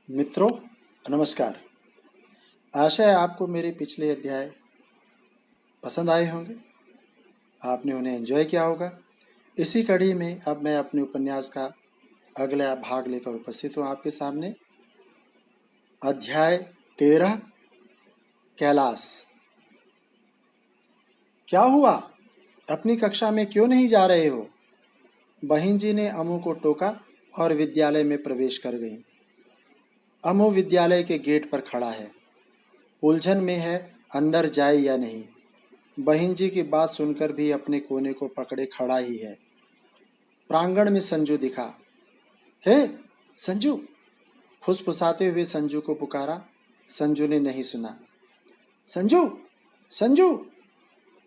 मित्रों, नमस्कार। आशा है आपको मेरे पिछले अध्याय पसंद आए होंगे, आपने उन्हें एंजॉय किया होगा। इसी कड़ी में अब मैं अपने उपन्यास का अगला भाग लेकर उपस्थित हूँ आपके सामने। अध्याय 13, कैलाश। क्या हुआ? अपनी कक्षा में क्यों नहीं जा रहे हो? बहन जी ने अमू को टोका और विद्यालय में प्रवेश कर गई। अमू विद्यालय के गेट पर खड़ा है, उलझन में है अंदर जाए या नहीं। बहन जी की बात सुनकर भी अपने कोने को पकड़े खड़ा ही है। प्रांगण में संजू दिखा। हे संजू! फुसफुसाते हुए संजू को पुकारा। संजू ने नहीं सुना। संजू! संजू!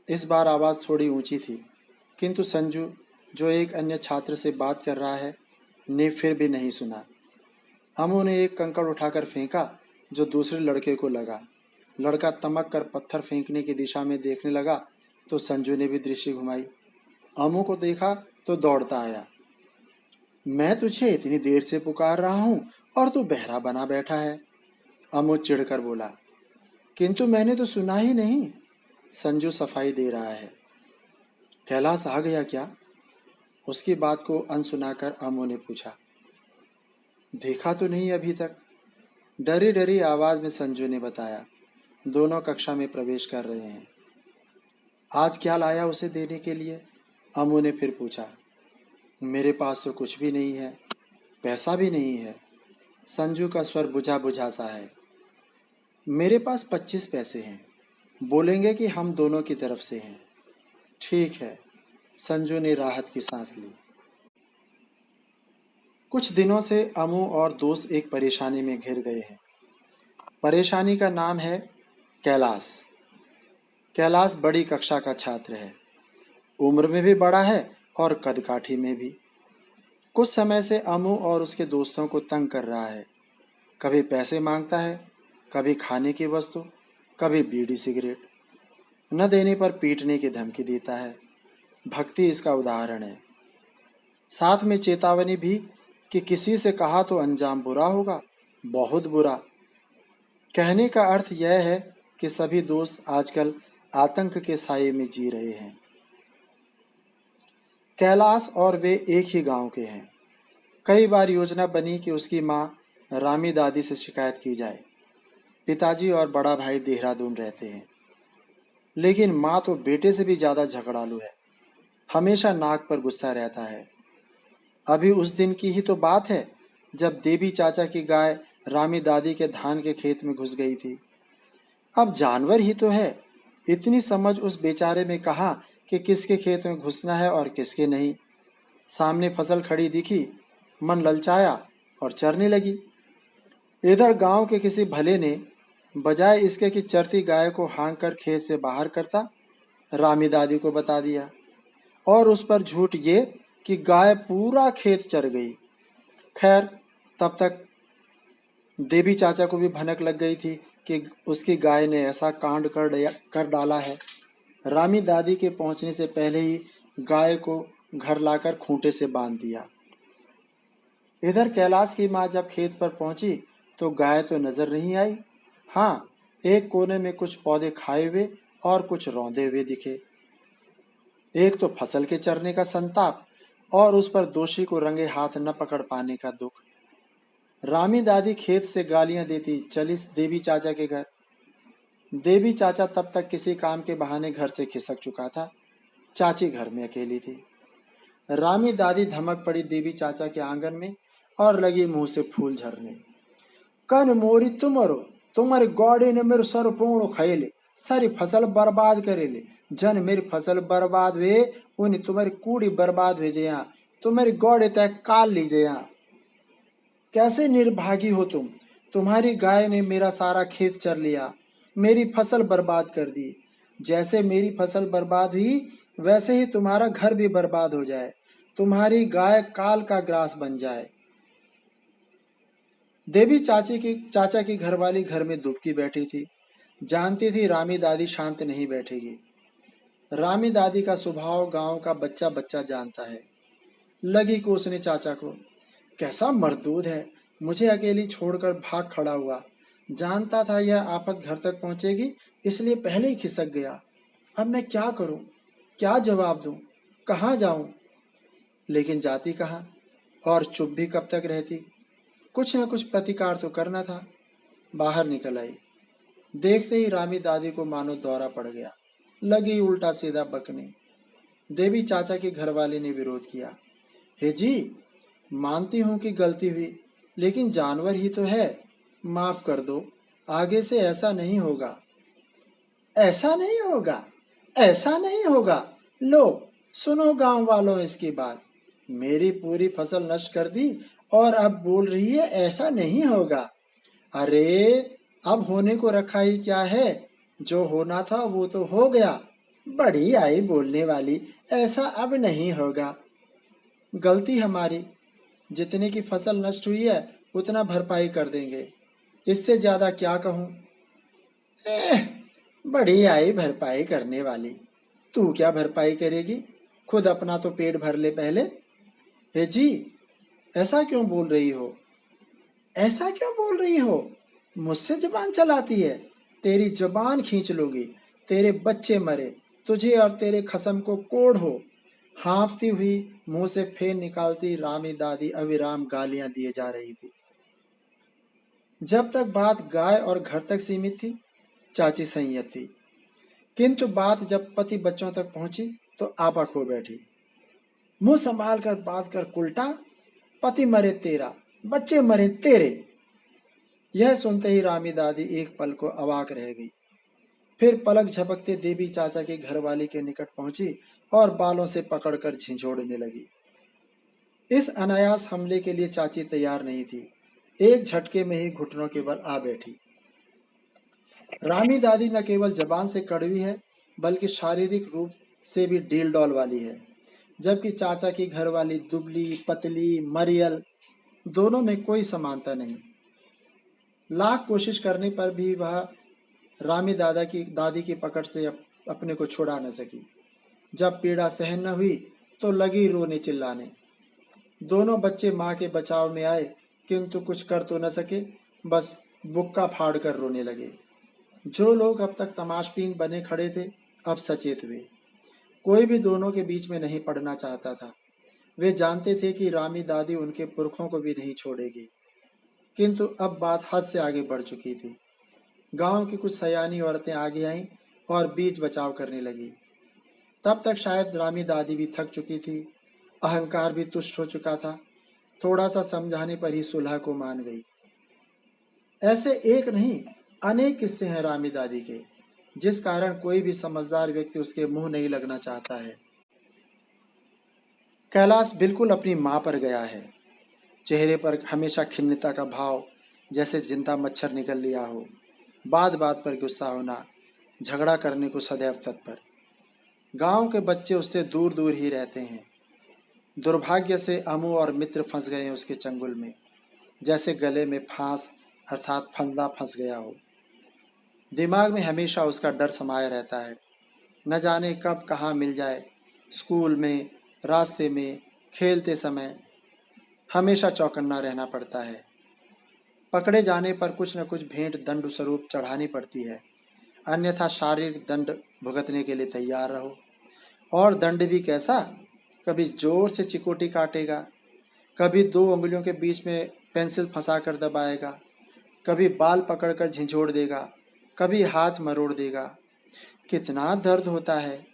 इस बार आवाज थोड़ी ऊंची थी, किंतु संजू, जो एक अन्य छात्र से बात कर रहा है, ने फिर भी नहीं सुना। अमू ने एक कंकड़ उठाकर फेंका जो दूसरे लड़के को लगा। लड़का तमक कर पत्थर फेंकने की दिशा में देखने लगा तो संजू ने भी दृष्टि घुमाई। अमू को देखा तो दौड़ता आया। मैं तुझे इतनी देर से पुकार रहा हूं और तू बहरा बना बैठा है, अमू चिढ़कर बोला। किंतु मैंने तो सुना ही नहीं, संजू सफाई दे रहा है। कैलाश आ गया क्या? उसकी बात को अनसुनाकर अमू ने पूछा। देखा तो नहीं अभी तक, डरी डरी आवाज में संजू ने बताया। दोनों कक्षा में प्रवेश कर रहे हैं। आज क्या लाया उसे देने के लिए? अमू ने फिर पूछा। मेरे पास तो कुछ भी नहीं है, पैसा भी नहीं है, संजू का स्वर बुझा बुझा सा है। मेरे पास 25 पैसे हैं, बोलेंगे कि हम दोनों की तरफ से हैं। ठीक है, संजू ने राहत की सांस ली। कुछ दिनों से अमू और दोस्त एक परेशानी में घिर गए हैं। परेशानी का नाम है कैलाश। कैलाश बड़ी कक्षा का छात्र है, उम्र में भी बड़ा है और कदकाठी में भी। कुछ समय से अमू और उसके दोस्तों को तंग कर रहा है। कभी पैसे मांगता है, कभी खाने की वस्तु, कभी बीड़ी सिगरेट। न देने पर पीटने की धमकी देता है। भक्ति इसका उदाहरण है। साथ में चेतावनी भी कि किसी से कहा तो अंजाम बुरा होगा, बहुत बुरा। कहने का अर्थ यह है कि सभी दोस्त आजकल आतंक के साये में जी रहे हैं। कैलाश और वे एक ही गांव के हैं। कई बार योजना बनी कि उसकी माँ रामी दादी से शिकायत की जाए। पिताजी और बड़ा भाई देहरादून रहते हैं, लेकिन माँ तो बेटे से भी ज्यादा झगड़ालू है। हमेशा नाक पर गुस्सा रहता है। अभी उस दिन की ही तो बात है जब देवी चाचा की गाय रामी दादी के धान के खेत में घुस गई थी। अब जानवर ही तो है, इतनी समझ उस बेचारे में कहाँ कि किसके खेत में घुसना है और किसके नहीं। सामने फसल खड़ी दिखी, मन ललचाया और चरने लगी। इधर गांव के किसी भले ने बजाय इसके कि चरती गाय को हाँक कर खेत से बाहर करता, रामी दादी को बता दिया, और उस पर झूठ ये कि गाय पूरा खेत चर गई। खैर, तब तक देवी चाचा को भी भनक लग गई थी कि उसकी गाय ने ऐसा कांड कर डाला है। रामी दादी के पहुंचने से पहले ही गाय को घर लाकर खूंटे से बांध दिया। इधर कैलाश की माँ जब खेत पर पहुंची तो गाय तो नजर नहीं आई। हाँ, एक कोने में कुछ पौधे खाए हुए और कुछ रौंदे हुए दिखे। एक तो फसल के चरने का संताप और उस पर दोषी को रंगे हाथ न पकड़ पाने का दुख। रामी दादी खेत से गालियां देती चली देवी चाचा के घर। देवी चाचा तब तक किसी काम के बहाने घर से खिसक चुका था। चाची घर में अकेली थी। रामी दादी धमक पड़ी देवी चाचा के आंगन में और लगी मुंह से फूल झरने। कन मोरी तुमरो, तुम्हारे गौड़े ने मेरे सर पोंगो खाएले, सारी फसल बर्बाद करेले। जन मेरी फसल बर्बाद हुए, उन्हें तुम्हारी कूड़ी बर्बाद हुए जया, तुम्हारी गौड़े तय काल ली जया। कैसे निर्भागी हो तुम? तुम्हारी गाय ने मेरा सारा खेत चर लिया, मेरी फसल बर्बाद कर दी। जैसे मेरी फसल बर्बाद हुई वैसे ही तुम्हारा घर भी बर्बाद हो जाए, तुम्हारी गाय काल का ग्रास बन जाए। देवी चाचा की घरवाली घर में दुबकी बैठी थी। जानती थी रामी दादी शांत नहीं बैठेगी। रामी दादी का स्वभाव गांव का बच्चा बच्चा जानता है। लगी कोसने चाचा को। कैसा मर्दूद है, मुझे अकेली छोड़कर भाग खड़ा हुआ। जानता था यह आफत घर तक पहुंचेगी, इसलिए पहले ही खिसक गया। अब मैं क्या करूं? क्या जवाब दूं? कहाँ जाऊं? लेकिन जाती कहाँ? और चुप भी कब तक रहती? कुछ न कुछ प्रतिकार तो करना था। बाहर निकल आई। देखते ही रामी दादी को मानो दौरा पड़ गया। लगी उल्टा सीधा बकने। देवी चाचा की घरवाली ने विरोध किया। हे जी, मानती हूं कि गलती हुई, लेकिन जानवर ही तो है। माफ कर दो, आगे से ऐसा नहीं होगा। ऐसा नहीं होगा, ऐसा नहीं होगा। लो, सुनो गांव वालों इसकी बात। मेरी पूरी फसल नष्ट कर दी और अब बोल रही है ऐसा नहीं होगा। अरे, अब होने को रखा ही क्या है? जो होना था वो तो हो गया। बड़ी आई बोलने वाली, ऐसा अब नहीं होगा। गलती हमारी। जितने की फसल नष्ट हुई है उतना भरपाई कर देंगे। इससे ज्यादा क्या कहूं? एह, बड़ी आई भरपाई करने वाली। तू क्या भरपाई करेगी? खुद अपना तो पेट भर ले पहले। हे जी, ऐसा क्यों बोल रही हो? ऐसा क्यों बोल रही हो? मुझसे जबान चलाती है। तेरी जबान खींच लोगी। तेरे बच्चे मरे, तुझे और तेरे खसम को कोड़ हो। हाँफती हुई मुंह से फेन निकालती रामी दादी अविराम गालियां दिए जा रही थी। जब तक बात गाय और घर तक सीमित थी, चाची संयत थी, किंतु बात जब पति बच्चों तक पहुंची तो आपा खो बैठी। मुंह संभाल कर बात कर उल्टा। पति मरे तेरा, बच्चे मरे तेरे। यह सुनते ही रामी दादी एक पल को अवाक रह गई। फिर पलक झपकते देवी चाचा की घरवाली के निकट पहुंची और बालों से पकड़कर झिंझोड़ने लगी। इस अनायास हमले के लिए चाची तैयार नहीं थी। एक झटके में ही घुटनों के बल आ बैठी। रामी दादी न केवल जबान से कड़वी है, बल्कि शारीरिक रूप से भी डील डॉल वाली है। जबकि चाचा की घरवाली दुबली पतली मरियल, दोनों में कोई समानता नहीं। लाख कोशिश करने पर भी वह रामी दादी की पकड़ से अपने को छुड़ा न सकी। जब पीड़ा सहन न हुई तो लगी रोने चिल्लाने। दोनों बच्चे माँ के बचाव में आए, किंतु कुछ कर तो न सके, बस बुक्का फाड़ कर रोने लगे। जो लोग अब तक तमाशबीन बने खड़े थे, अब सचेत हुए। कोई भी दोनों के बीच में नहीं पड़ना चाहता था। वे जानते थे कि रामी दादी उनके पुरखों को भी नहीं छोड़ेगी, किंतु अब बात हद से आगे बढ़ चुकी थी। गांव की कुछ सयानी औरतें आगे आईं और बीच बचाव करने लगी। तब तक शायद रामी दादी भी थक चुकी थी, अहंकार भी तुष्ट हो चुका था। थोड़ा सा समझाने पर ही सुलह को मान गई। ऐसे एक नहीं, अनेक किस्से हैं रामी दादी के, जिस कारण कोई भी समझदार व्यक्ति उसके मुंह नहीं लगना चाहता है। कैलाश बिल्कुल अपनी माँ पर गया है। चेहरे पर हमेशा खिन्नता का भाव, जैसे जिंदा मच्छर निकल लिया हो। बात बात पर गुस्सा होना, झगड़ा करने को सदैव तत्पर। गांव के बच्चे उससे दूर दूर ही रहते हैं। दुर्भाग्य से अमू और मित्र फंस गए हैं उसके चंगुल में, जैसे गले में फांस अर्थात फंदा फंस गया हो। दिमाग में हमेशा उसका डर समाया रहता है। न जाने कब कहाँ मिल जाए। स्कूल में, रास्ते में, खेलते समय हमेशा चौकन्ना रहना पड़ता है। पकड़े जाने पर कुछ न कुछ भेंट दंड स्वरूप चढ़ानी पड़ती है, अन्यथा शारीरिक दंड भुगतने के लिए तैयार रहो। और दंड भी कैसा? कभी जोर से चिकोटी काटेगा, कभी दो उंगलियों के बीच में पेंसिल फंसाकर दबाएगा, कभी बाल पकड़कर झिंझोड़ देगा, कभी हाथ मरोड़ देगा। कितना दर्द होता है।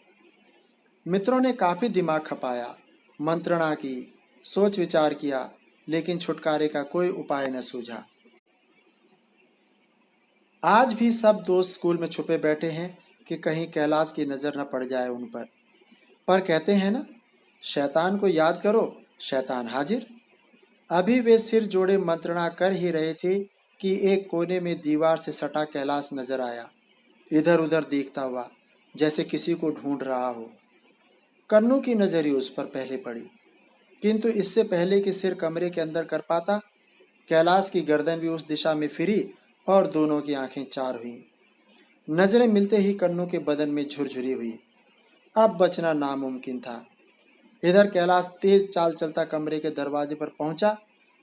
मित्रों ने काफी दिमाग खपाया, मंत्रणा की, सोच विचार किया, लेकिन छुटकारे का कोई उपाय न सूझा। आज भी सब दोस्त स्कूल में छुपे बैठे हैं कि कहीं कैलाश की नजर न पड़ जाए उन पर कहते हैं ना, शैतान को याद करो, शैतान हाजिर। अभी वे सिर जोड़े मंत्रणा कर ही रहे थे कि एक कोने में दीवार से सटा कैलाश नजर आया, इधर उधर देखता हुआ, जैसे किसी को ढूंढ रहा हो। कन्नू की नजर ही उस पर पहले पड़ी, किंतु इससे पहले कि सिर कमरे के अंदर कर पाता, कैलाश की गर्दन भी उस दिशा में फिरी और दोनों की आंखें चार हुईं। नजरें मिलते ही कन्नू के बदन में झुरझुरी हुई। अब बचना नामुमकिन था। इधर कैलाश तेज चाल चलता कमरे के दरवाजे पर पहुंचा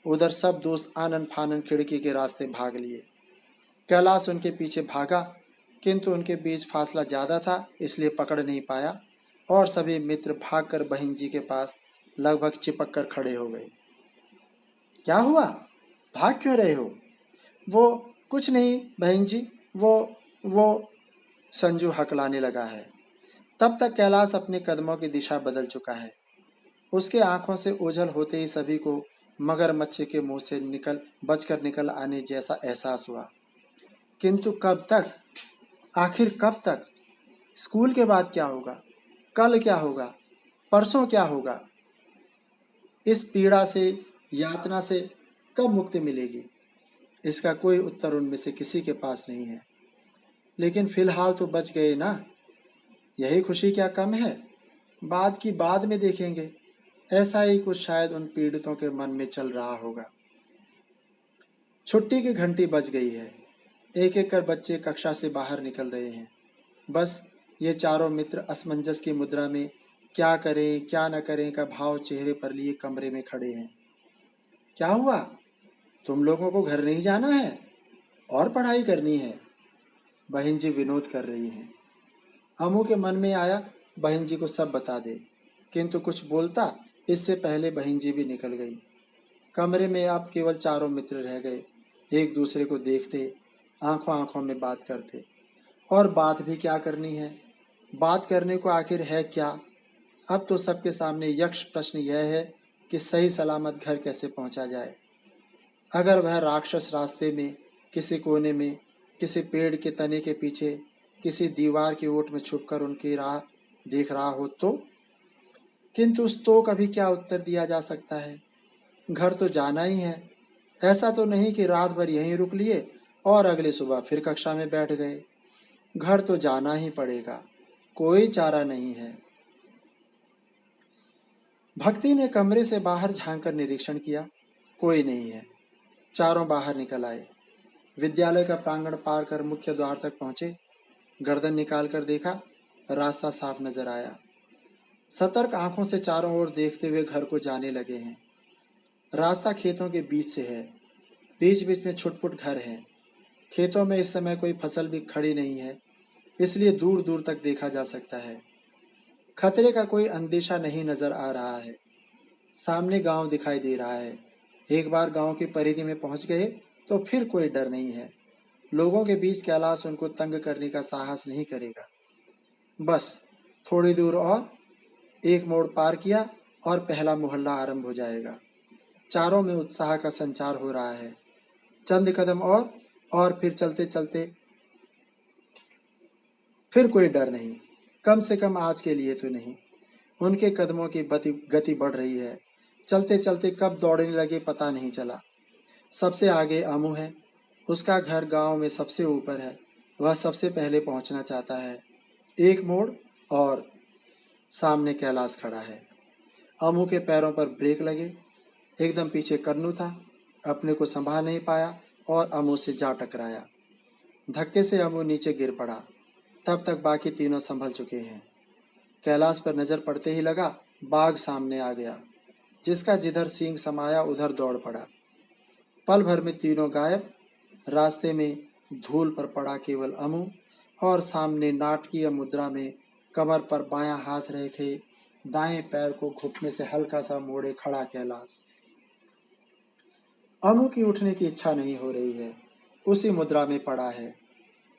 उधर सब दोस्त आनन फानन खिड़की के रास्ते भाग लिए। कैलाश उनके पीछे भागा, किंतु उनके बीच फासला ज्यादा था, इसलिए पकड़ नहीं पाया और सभी मित्र भागकर बहन जी के पास लगभग चिपक कर खड़े हो गए। क्या हुआ, भाग क्यों रहे हो? वो कुछ नहीं बहन जी, वो संजू हकलाने लगा है। तब तक कैलाश अपने कदमों की दिशा बदल चुका है। उसके आंखों से ओझल होते ही सभी को मगरमच्छ के मुंह से बचकर निकल आने जैसा एहसास हुआ। किंतु कब तक, आखिर कब तक? स्कूल के बाद क्या होगा? कल क्या होगा? परसों क्या होगा? इस पीड़ा से, यातना से कब मुक्ति मिलेगी? इसका कोई उत्तर उनमें से किसी के पास नहीं है। लेकिन फिलहाल तो बच गए ना, यही खुशी क्या कम है? बाद की बाद में देखेंगे। ऐसा ही कुछ शायद उन पीड़ितों के मन में चल रहा होगा। छुट्टी की घंटी बज गई है। एक एक कर बच्चे कक्षा से बाहर निकल रहे हैं। बस ये चारों मित्र असमंजस की मुद्रा में क्या करें क्या न करें का भाव चेहरे पर लिए कमरे में खड़े हैं। क्या हुआ, तुम लोगों को घर नहीं जाना है और पढ़ाई करनी है? बहन जी विनोद कर रही हैं। अमू के मन में आया बहन जी को सब बता दे, किंतु कुछ बोलता इससे पहले बहन जी भी निकल गई। कमरे में अब केवल चारों मित्र रह गए। एक दूसरे को देखते, आंखों आंखों में बात करते। और बात भी क्या करनी है? बात करने को आखिर है क्या? अब तो सबके सामने यक्ष प्रश्न यह है कि सही सलामत घर कैसे पहुंचा जाए। अगर वह राक्षस रास्ते में, किसी कोने में, किसी पेड़ के तने के पीछे, किसी दीवार की ओट में छुपकर उनकी राह देख रहा हो तो? किंतु उस तो कभी क्या उत्तर दिया जा सकता है? घर तो जाना ही है। ऐसा तो नहीं कि रात भर यहीं रुक लिए और अगली सुबह फिर कक्षा में बैठ गए। घर तो जाना ही पड़ेगा, कोई चारा नहीं है। भक्ति ने कमरे से बाहर झांककर निरीक्षण किया, कोई नहीं है। चारों बाहर निकल आए। विद्यालय का प्रांगण पार कर मुख्य द्वार तक पहुंचे। गर्दन निकालकर देखा, रास्ता साफ नजर आया। सतर्क आंखों से चारों ओर देखते हुए घर को जाने लगे हैं। रास्ता खेतों के बीच से है। बीच बीच में छुटपुट घर हैं। खेतों में इस समय कोई फसल भी खड़ी नहीं है, इसलिए दूर दूर तक देखा जा सकता है। खतरे का कोई अंदेशा नहीं नजर आ रहा है। सामने गांव दिखाई दे रहा है। एक बार गांव की परिधि में पहुंच गए तो फिर कोई डर नहीं है। लोगों के बीच कैलाश उनको तंग करने का साहस नहीं करेगा। बस थोड़ी दूर और, एक मोड़ पार किया और पहला मोहल्ला आरंभ हो जाएगा। चारों में उत्साह का संचार हो रहा है। चंद कदम और फिर चलते चलते फिर कोई डर नहीं, कम से कम आज के लिए तो नहीं। उनके कदमों की गति बढ़ रही है। चलते चलते कब दौड़ने लगे पता नहीं चला। सबसे आगे अमू है। उसका घर गांव में सबसे ऊपर है। वह सबसे पहले पहुंचना चाहता है। एक मोड़ और सामने कैलाश खड़ा है। अमू के पैरों पर ब्रेक लगे। एकदम पीछे कन्नू था, अपने को संभाल नहीं पाया और अमू से जा टकराया। धक्के से अमू नीचे गिर पड़ा। तब तक बाकी तीनों संभल चुके हैं। कैलाश पर नजर पड़ते ही लगा बाघ सामने आ गया, जिसका जिधर सींग समाया उधर दौड़ पड़ा। पल भर में तीनों गायब। रास्ते में धूल पर पड़ा केवल अमू और सामने नाटकीय मुद्रा में कमर पर बायां हाथ रखे दाएं पैर को घुटने से हल्का सा मोड़े खड़ा कैलाश। अमू की उठने की इच्छा नहीं हो रही है। उसी मुद्रा में पड़ा है।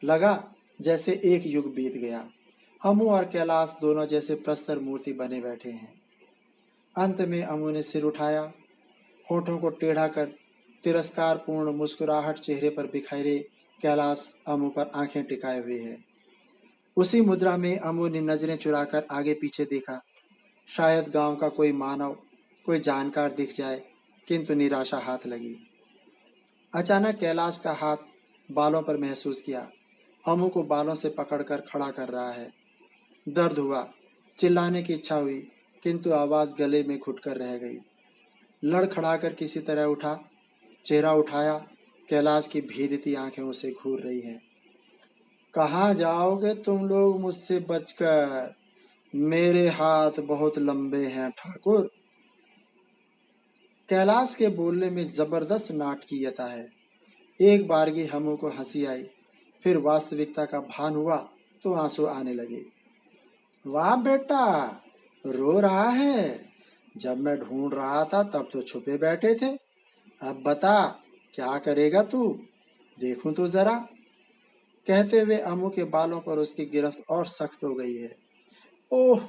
लगा जैसे एक युग बीत गया। अमू और कैलाश दोनों जैसे प्रस्तर मूर्ति बने बैठे हैं। अंत में अमू ने सिर उठाया, होठों को टेढ़ा कर तिरस्कार पूर्ण मुस्कुराहट चेहरे पर बिखेरे कैलाश अमू पर आंखें टिकाए हुए है। उसी मुद्रा में अमू ने नजरें चुराकर आगे पीछे देखा। शायद गांव का कोई मानव, कोई जानकार दिख जाए, किंतु निराशा हाथ लगी। अचानक कैलाश का हाथ बालों पर महसूस किया। अमू को बालों से पकड़कर खड़ा कर रहा है। दर्द हुआ, चिल्लाने की इच्छा हुई, किंतु आवाज गले में घुटकर रह गई। लड़खड़ाकर किसी तरह उठा, चेहरा उठाया। कैलाश की भेदती आंखें उसे घूर रही हैं। कहाँ जाओगे तुम लोग मुझसे बचकर? मेरे हाथ बहुत लंबे हैं ठाकुर। कैलाश के बोलने में जबरदस्त नाटकीयता है। एक बारगी हमू को हंसी आई, फिर वास्तविकता का भान हुआ तो आंसू आने लगे। वाह बेटा, रो रहा है? जब मैं ढूंढ रहा था तब तो छुपे बैठे थे। अब बता, क्या करेगा तू? देखूं तो जरा। कहते हुए अमू के बालों पर उसकी गिरफ्त और सख्त हो गई है। ओह,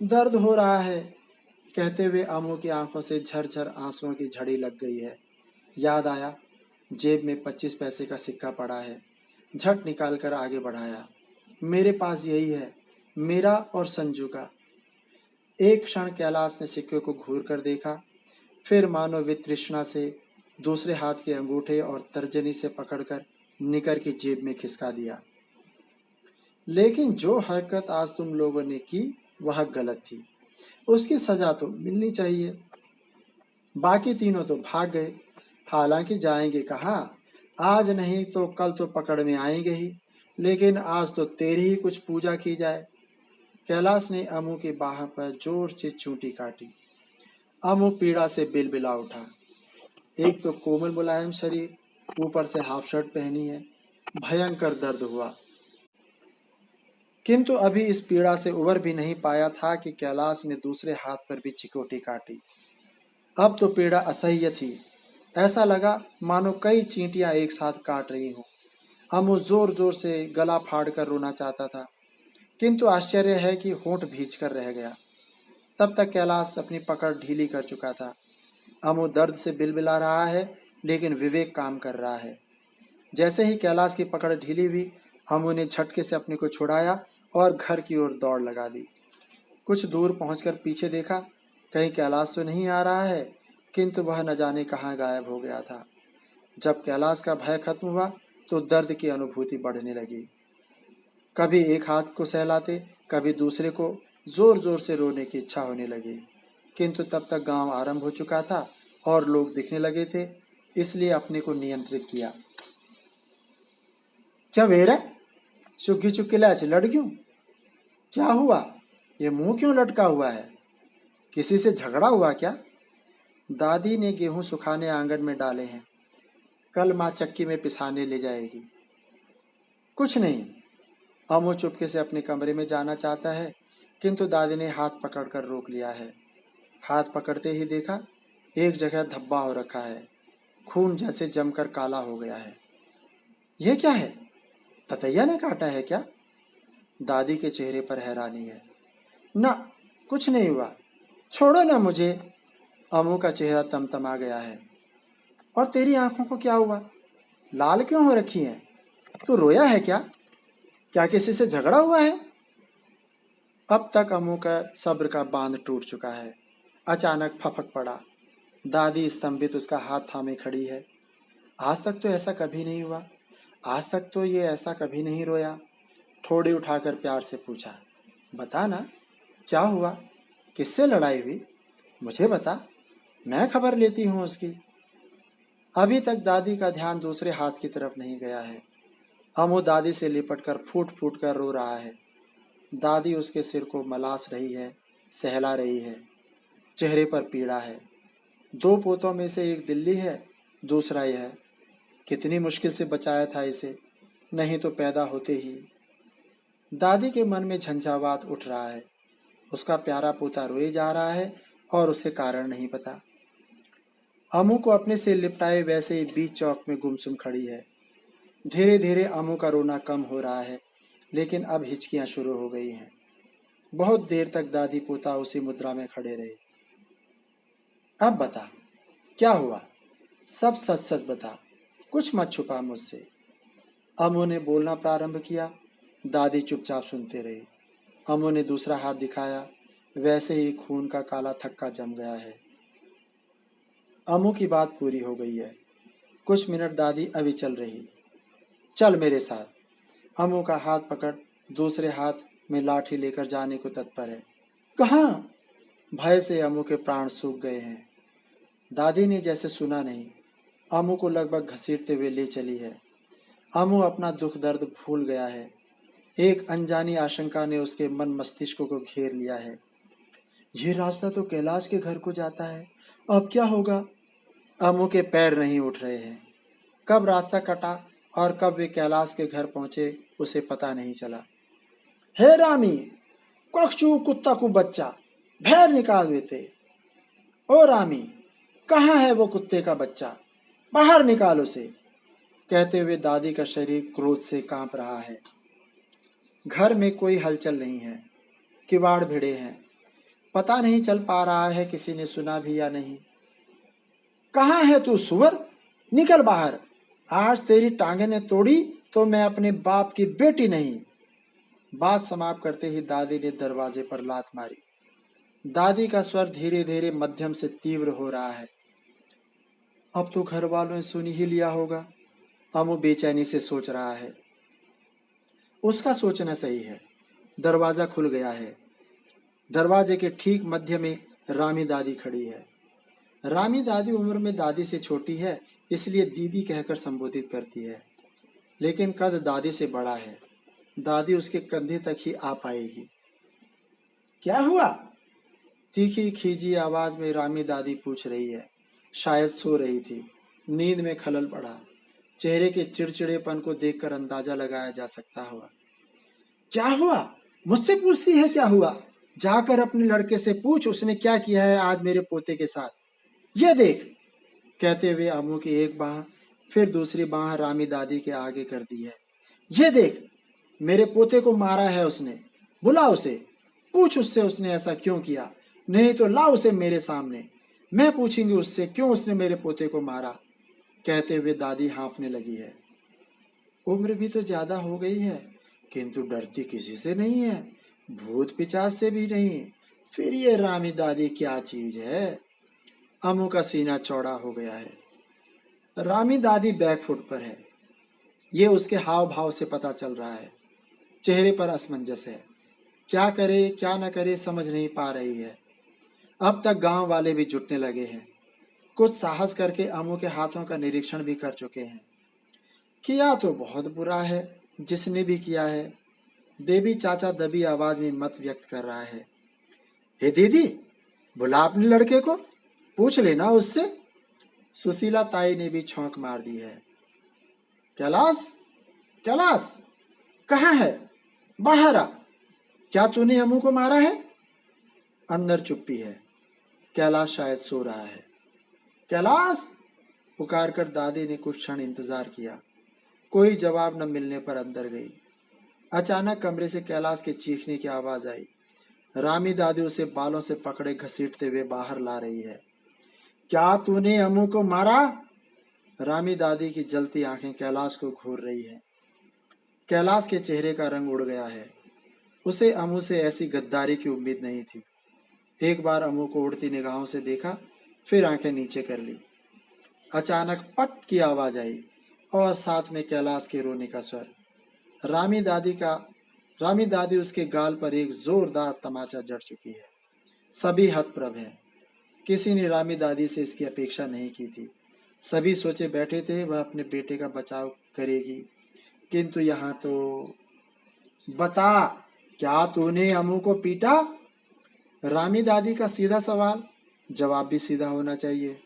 दर्द हो रहा है। कहते हुए अमू की आंखों से झरझर आंसुओं की झड़ी लग गई है। याद आया, जेब में 25 पैसे का सिक्का पड़ा है। झट निकाल कर आगे बढ़ाया। मेरे पास यही है, मेरा और संजू का। एक क्षण कैलाश ने सिक्के को घूर कर देखा, फिर मानो वितृष्णा से दूसरे हाथ के अंगूठे और तर्जनी से पकड़कर निकर की जेब में खिसका दिया। लेकिन जो हरकत आज तुम लोगों ने की वह गलत थी, उसकी सजा तो मिलनी चाहिए। बाकी तीनों तो भाग गए। हालांकि जाएंगे कहाँ, आज नहीं तो कल तो पकड़ में आएंगे ही, लेकिन आज तो तेरी ही कुछ पूजा की जाए। कैलाश ने अमू की बाह पर जोर से चूंटी काटी। अमू पीड़ा से बिलबिला उठा। एक तो कोमल मुलायम शरीर, ऊपर से हाफ शर्ट पहनी है। भयंकर दर्द हुआ, किंतु अभी इस पीड़ा से उबर भी नहीं पाया था कि कैलाश ने दूसरे हाथ पर भी चिकोटी काटी। अब तो पीड़ा असह्य थी। ऐसा लगा मानो कई चींटियां एक साथ काट रही हों। अमू जोर जोर से गला फाड़ कर रोना चाहता था, किंतु आश्चर्य है कि होंठ भींच कर रह गया। तब तक कैलाश अपनी पकड़ ढीली कर चुका था। अमू दर्द से बिलबिला रहा है, लेकिन विवेक काम कर रहा है। जैसे ही कैलाश की पकड़ ढीली हुई, अमू ने झटके से अपने को छुड़ाया और घर की ओर दौड़ लगा दी। कुछ दूर पहुंचकर पीछे देखा, कहीं कैलाश तो नहीं आ रहा है, किंतु वह न जाने कहाँ गायब हो गया था। जब कैलाश का भय खत्म हुआ तो दर्द की अनुभूति बढ़ने लगी। कभी एक हाथ को सहलाते, कभी दूसरे को जोर जोर से रोने की इच्छा होने लगी। किंतु तब तक गांव आरंभ हो चुका था और लोग दिखने लगे थे, इसलिए अपने को नियंत्रित किया। क्या वेर है? सुखी चुक्की लाच लड़ क्यों? क्या हुआ? ये मुंह क्यों लटका हुआ है? किसी से झगड़ा हुआ क्या? दादी ने गेहूं सुखाने आंगन में डाले हैं, कल माँ चक्की में पिसाने ले जाएगी। कुछ नहीं। अमू चुपके से अपने कमरे में जाना चाहता है, किंतु दादी ने हाथ पकड़कर रोक लिया है। हाथ पकड़ते ही देखा, एक जगह धब्बा हो रखा है, खून जैसे जमकर काला हो गया है। यह क्या है? ततैया ने काटा है क्या? दादी के चेहरे पर हैरानी है। ना, कुछ नहीं हुआ, छोड़ो ना मुझे। अमू का चेहरा तमतमा गया है। और तेरी आंखों को क्या हुआ? लाल क्यों हो रखी हैं? तू रोया है क्या? क्या किसी से झगड़ा हुआ है? अब तक अमू का सब्र का बांध टूट चुका है। अचानक फपक पड़ा। दादी स्तंभित उसका हाथ थामे खड़ी है। आज तक तो ऐसा कभी नहीं हुआ, आज तक तो ये ऐसा कभी नहीं रोया। ठोड़ी उठाकर प्यार से पूछा, बता ना, क्या हुआ? किससे लड़ाई हुई? मुझे बता, मैं खबर लेती हूँ उसकी। अभी तक दादी का ध्यान दूसरे हाथ की तरफ नहीं गया है। अमू दादी से लिपट कर फूट फूट कर रो रहा है। दादी उसके सिर को मलास रही है, सहला रही है। चेहरे पर पीड़ा है। दो पोतों में से एक दिल्ली है, दूसरा यह। कितनी मुश्किल से बचाया था इसे, नहीं तो पैदा होते ही। दादी के मन में झंझावात उठ रहा है। उसका प्यारा पोता रोए जा रहा है और उसे कारण नहीं पता। अमू को अपने से लिपटाए वैसे ही बीच चौक में गुमसुम खड़ी है। धीरे धीरे अमू का रोना कम हो रहा है, लेकिन अब हिचकियां शुरू हो गई हैं। बहुत देर तक दादी पोता उसी मुद्रा में खड़े रहे। अब बता, क्या हुआ? सब सच सच बता, कुछ मत छुपा मुझसे। अमू ने बोलना प्रारंभ किया। दादी चुपचाप सुनते रही। अमू ने दूसरा हाथ दिखाया, वैसे ही खून का काला थक्का जम गया है। अमू की बात पूरी हो गई है। कुछ मिनट दादी अभी चल रही। चल मेरे साथ। अमू का हाथ पकड़ दूसरे हाथ में लाठी लेकर जाने को तत्पर है। कहाँ? भय से अमू के प्राण सूख गए हैं। दादी ने जैसे सुना नहीं, अमू को लगभग घसीटते हुए ले चली है। अमू अपना दुख दर्द भूल गया है। एक अनजानी आशंका ने उसके मन मस्तिष्क को घेर लिया है। ये रास्ता तो कैलाश के घर को जाता है, अब क्या होगा? अमू के पैर नहीं उठ रहे हैं। कब रास्ता कटा और कब वे कैलाश के घर पहुंचे उसे पता नहीं चला। हे रामी, कक्षू कुत्ता को बच्चा, बाहर निकाल देते। ओ रामी, कहाँ है वो कुत्ते का बच्चा, बाहर निकाल उसे। कहते हुए दादी का शरीर क्रोध से कांप रहा है। घर में कोई हलचल नहीं है, किवाड़ भिड़े हैं। पता नहीं चल पा रहा है किसी ने सुना भी या नहीं। कहाँ है तू सुअर, निकल बाहर। आज तेरी टांगे ने तोड़ी तो मैं अपने बाप की बेटी नहीं। बात समाप्त करते ही दादी ने दरवाजे पर लात मारी। दादी का स्वर धीरे धीरे मध्यम से तीव्र हो रहा है। अब तो घर वालों ने सुन ही लिया होगा, अमू बेचैनी से सोच रहा है। उसका सोचना सही है। दरवाजा खुल गया है। दरवाजे के ठीक मध्य में रामी दादी खड़ी है। रामी दादी उम्र में दादी से छोटी है, इसलिए दीदी कहकर संबोधित करती है, लेकिन कद दादी से बड़ा है। दादी उसके कंधे तक ही आ पाएगी। क्या हुआ? तीखी खींची आवाज में रामी दादी पूछ रही है। शायद सो रही थी, नींद में खलल पड़ा। चेहरे के चिड़चिड़ेपन को देखकर अंदाजा लगाया जा सकता हुआ। क्या हुआ? मुझसे पूछती है क्या हुआ? जाकर अपने लड़के से पूछ उसने क्या किया है आज मेरे पोते के साथ। ये देख। कहते हुए अमू की एक बाह फिर दूसरी बाह रामी दादी के आगे कर दी है। ये देख, मेरे पोते को मारा है उसने। बुला उसे, पूछ उससे उसने ऐसा क्यों किया। नहीं तो ला उसे मेरे सामने, मैं पूछूंगी उससे क्यों उसने मेरे पोते को मारा। कहते हुए दादी हाँफने लगी है। उम्र भी तो ज्यादा हो गई है, किंतु डरती किसी से नहीं है, भूत पिचास से भी नहीं। फिर ये रामी दादी क्या चीज है। अमू का सीना चौड़ा हो गया है। रामी दादी बैकफुट पर है, ये उसके हाव भाव से पता चल रहा है। चेहरे पर असमंजस है, क्या करे क्या न करे समझ नहीं पा रही है। अब तक गांव वाले भी जुटने लगे हैं। कुछ साहस करके अमू के हाथों का निरीक्षण भी कर चुके हैं। किया तो बहुत बुरा है जिसने भी किया है। देवी चाचा दबी आवाज में मत व्यक्त कर रहा है। हे दीदी, बुला अपने लड़के को, पूछ लेना उससे। सुशीला ताई ने भी छौंक मार दी है। कैलाश, कैलाश, कहाँ है? बाहर आ। क्या तूने अमू को मारा है? अंदर चुप्पी है। कैलाश शायद सो रहा है। कैलाश, पुकार कर दादी ने कुछ क्षण इंतजार किया। कोई जवाब न मिलने पर अंदर गई। अचानक कमरे से कैलाश के चीखने की आवाज आई। रामी दादी उसे बालों से पकड़े घसीटते हुए बाहर ला रही है। क्या तूने अमू को मारा? रामी दादी की जलती आंखें कैलाश को घूर रही हैं। कैलाश के चेहरे का रंग उड़ गया है। उसे अमू से ऐसी गद्दारी की उम्मीद नहीं थी। एक बार अमू को उड़ती निगाहों से देखा, फिर आंखें नीचे कर ली। अचानक पट की आवाज आई और साथ में कैलाश के रोने का स्वर। रामी दादी उसके गाल पर एक जोरदार तमाचा जड़ चुकी है। सभी हतप्रभ हैं। किसी ने रामी दादी से इसकी अपेक्षा नहीं की थी। सभी सोचे बैठे थे वह अपने बेटे का बचाव करेगी, किंतु यहाँ तो। बता, क्या तूने अमू को पीटा? रामी दादी का सीधा सवाल, जवाब भी सीधा होना चाहिए।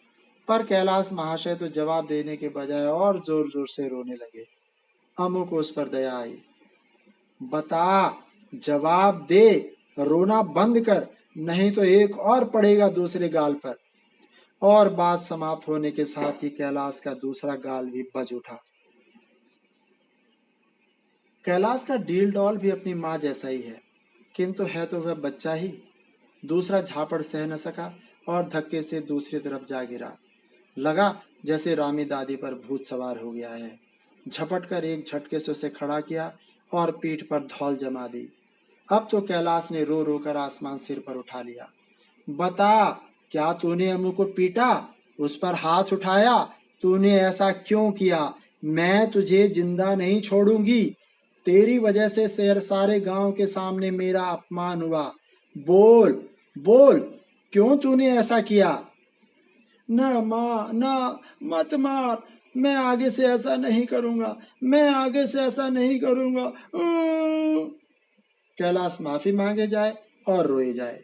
पर कैलाश महाशय तो जवाब देने के बजाय और जोर जोर से रोने लगे। अमू को उस पर दया आई। बता, जवाब दे, रोना बंद कर, नहीं तो एक और पड़ेगा दूसरे गाल पर। और बात समाप्त होने के साथ ही कैलाश का दूसरा गाल भी बज उठा। कैलाश का डील डॉल भी अपनी माँ जैसा ही है, किंतु है तो वह बच्चा ही। दूसरा झापड़ सह न सका और धक्के से दूसरी तरफ जा गिरा। लगा जैसे रामी दादी पर भूत सवार हो गया है। झपट कर एक झटके से उसे खड़ा किया और पीठ पर धौल जमा दी। अब तो कैलाश ने रो रो कर आसमान सिर पर उठा लिया। बता, क्या तूने अमू को पीटा, उस पर हाथ उठाया? तूने ऐसा क्यों किया? मैं तुझे जिंदा नहीं छोड़ूंगी। तेरी वजह से सारे गांव के सामने मेरा अपमान हुआ। बोल, बोल, क्यों तूने ऐसा किया? ना माँ, ना, मत मार, मैं आगे से ऐसा नहीं करूंगा, मैं आगे से ऐसा नहीं करूंगा। कैलाश माफी मांगे जाए और रोए जाए।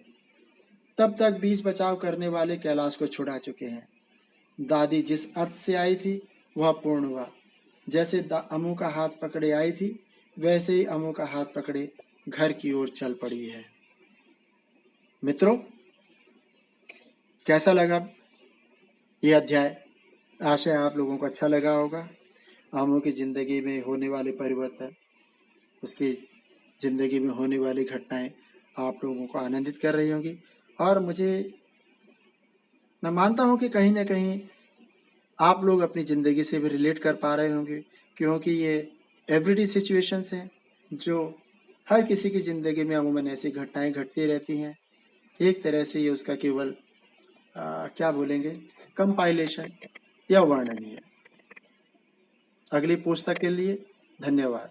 तब तक बीच बचाव करने वाले कैलाश को छुड़ा चुके हैं। दादी जिस अर्थ से आई थी वह पूर्ण हुआ। जैसे अमू का हाथ पकड़े आई थी, वैसे ही अमू का हाथ पकड़े घर की ओर चल पड़ी है। मित्रों, कैसा लगा ये अध्याय? आशा है आप लोगों को अच्छा लगा होगा। अमू की जिंदगी में होने वाले परिवर्तन, उसकी जिंदगी में होने वाली घटनाएं आप लोगों को आनंदित कर रही होंगी, और मैं मानता हूं कि कहीं ना कहीं आप लोग अपनी ज़िंदगी से भी रिलेट कर पा रहे होंगे, क्योंकि ये एवरीडे सिचुएशंस हैं जो हर किसी की ज़िंदगी में अमूमन ऐसी घटनाएं घटती रहती हैं। एक तरह से ये उसका केवल क्या बोलेंगे, कंपाइलेशन या वर्णन ही है। अगली पुस्तक के लिए धन्यवाद।